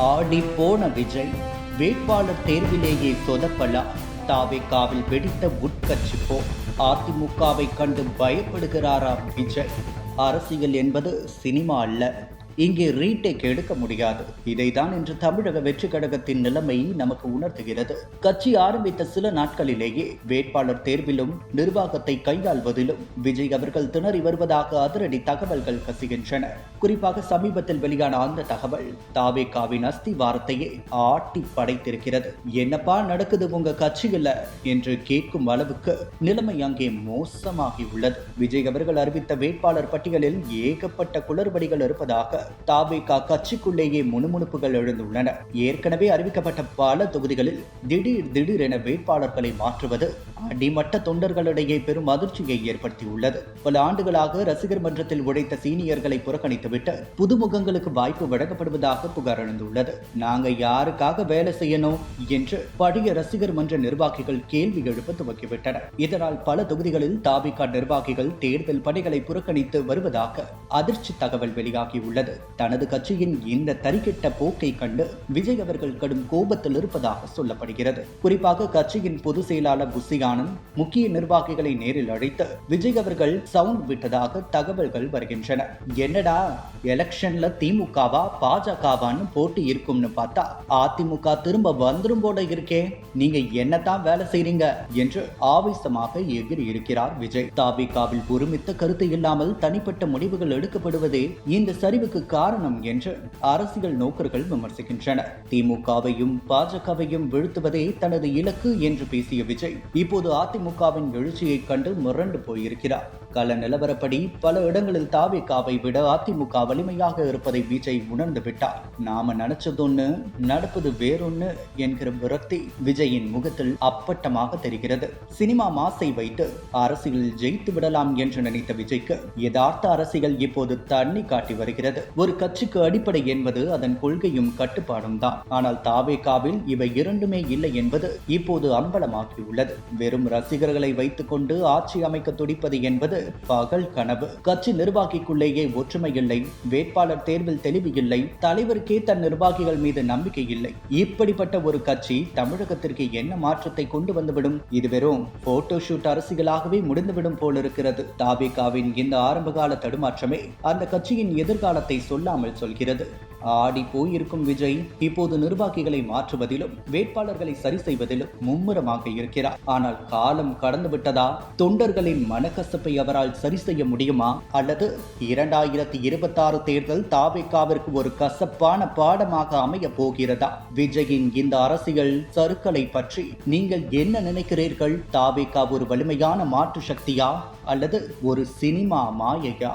ஆடி போன விஜய் வேட்பாளர் தேர்விலேயே சொதப்பலா? தாவேகாவில் வெடித்த உட்கட்சி போ. அதிமுகவை கண்டு பயப்படுகிறாராம் விஜய். அரசியல் என்பது சினிமா அல்ல, இங்கே ரீடேக் எடுக்க முடியாது. இதைதான் இன்று தமிழக வெற்றி கழகத்தின் நிலைமை நமக்கு உணர்த்துகிறது. கட்சி ஆரம்பித்த சில நாட்களிலேயே வேட்பாளர் தேர்விலும் நிர்வாகத்தை கையாள்வதிலும் விஜய் அவர்கள் திணறி வருவதாக அதிரடி தகவல்கள் கசிகின்றன. குறிப்பாக சமீபத்தில் வெளியான அந்த தகவல் தாவேகாவின் அஸ்திவாரத்தையே ஆட்டி படைத்திருக்கிறது. என்னப்பா நடக்குது உங்க கட்சியில என்று கேட்கும் அளவுக்கு நிலைமை அங்கே மோசமாகி உள்ளது. விஜய் அவர்கள் அறிவித்த வேட்பாளர் பட்டியலில் ஏகப்பட்ட குளறுபடிகள் இருப்பதாக தாவேகா கட்சிக்குள்ளேயே முணுமுணுப்புகள் எழுந்துள்ளன. ஏற்கனவே அறிவிக்கப்பட்ட பல தொகுதிகளில் திடீரென வேட்பாளர்களை மாற்றுவது அடிமட்ட தொண்டர்களிடையே பெரும் அதிர்ச்சியை ஏற்படுத்தியுள்ளது. பல ஆண்டுகளாக ரசிகர் மன்றத்தில் உழைத்த சீனியர்களை புறக்கணித்துவிட்டு புதுமுகங்களுக்கு வாய்ப்பு வழங்கப்படுவதாக புகார் எழுந்துள்ளது. நாங்க யாருக்காக வேலை செய்யணும் என்று பழைய ரசிகர் மன்ற நிர்வாகிகள் கேள்வி எழுப்ப துவக்கிவிட்டனர். இதனால் பல தொகுதிகளில் தாவேகா நிர்வாகிகள் தேர்தல் பணிகளை புறக்கணித்து வருவதாக அதிர்ச்சி தகவல் வெளியாகியுள்ளது. தனது கட்சியின் இந்த தறிக்கெட்ட போக்கை கண்டு விஜய் அவர்கள் கடும் கோபத்தில் இருப்பதாக சொல்லப்படுகிறது. குறிப்பாக கட்சியின் பொதுச் செயலாளர் புசி ஆனந்த் முக்கிய நிர்வாகிகளை நேரில் அழைத்து விஜய் அவர்கள் சவுண்ட் விட்டதாக தகவல்கள் வருகின்றன. என்னடா எலெக்ஷன்ல திமுகவா பாஜகவான்னு போட்டி இருக்கும்னு பார்த்தா அதிமுக திரும்ப வந்துரும் போல இருக்கே, நீங்க என்னதான் வேலை செய்றீங்க என்று ஆவேசமாக எகிரி இருக்கிறார் விஜய். தாவேகாவில் ஒருமித்த கருத்து இல்லாமல் தனிப்பட்ட முடிவுகள் எடுக்கப்படுவதே இந்த சரிவுக்கு காரணம் என்று அரசியல் நோக்கர்கள் விமர்சிக்கின்றனர். திமுகவையும் பாஜகவையும் வீழ்த்துவதே தனது இலக்கு என்று பேசிய விஜய் இப்போது அதிமுகவின் எழுச்சியை கண்டு மிரண்டு போயிருக்கிறார். கள நிலவரப்படி பல இடங்களில் தாவேகாவை விட அதிமுக வலிமையாக இருப்பதை விஜய் உணர்ந்து விட்டார். நாம நினைச்சதொன்னு நடப்பது வேறொன்னு என்கிற விரக்தி விஜயின் முகத்தில் அப்பட்டமாக தெரிகிறது. சினிமா மாசை வைத்து அரசியலில் ஜெயித்து விடலாம் என்று நினைத்த விஜய்க்கு யதார்த்த அரசியல் இப்போது தண்ணி காட்டி வருகிறது. ஒரு கட்சிக்கு அடிப்படை என்பது அதன் கொள்கையும் கட்டுப்பாடும் தான். ஆனால் தாவேகாவில் இவை இரண்டுமே இல்லை என்பது இப்போது அம்பலமாகியுள்ளது. வெறும் ரசிகர்களை வைத்துக் கொண்டு ஆட்சி அமைக்க துடிப்பது என்பது பகல் கனவு. கட்சி நிர்வாகிக்குள்ளேயே ஒற்றுமை இல்லை, வேட்பாளர் தேர்வில் தெளிவு இல்லை, தலைவருக்கே தன் நிர்வாகிகள் மீது நம்பிக்கை இல்லை. இப்படிப்பட்ட ஒரு கட்சி தமிழகத்திற்கு என்ன மாற்றத்தை கொண்டு வந்துவிடும்? இது வெறும் போட்டோ ஷூட் அரசியலாகவே முடிந்துவிடும் போல் இருக்கிறது. தாவேகாவின் இந்த ஆரம்பகால தடுமாற்றமே அந்த கட்சியின் எதிர்காலத்தை சொல்லாமல் சொல்கிறது. ஆடி போயிருக்கும் விஜய் இப்போது நிர்வாகிகளை மாற்றுவதிலும் வேட்பாளர்களை சரி செய்வதிலும் மும்முரமாக இருக்கிறார். ஆனால் காலம் கடந்து விட்டதா? தொண்டர்களின் மனக்கசப்பை அவரால் சரி செய்ய முடியுமா? அல்லது 2026 தேர்தல் தாவேகாவிற்கு ஒரு கசப்பான பாடமாக அமைய போகிறதா? விஜயின் இந்த அரசியல் சறுக்கலை பற்றி நீங்கள் என்ன நினைக்கிறீர்கள்? தாவேகா ஒரு வலிமையான மாற்று சக்தியா அல்லது ஒரு சினிமா மாயையா?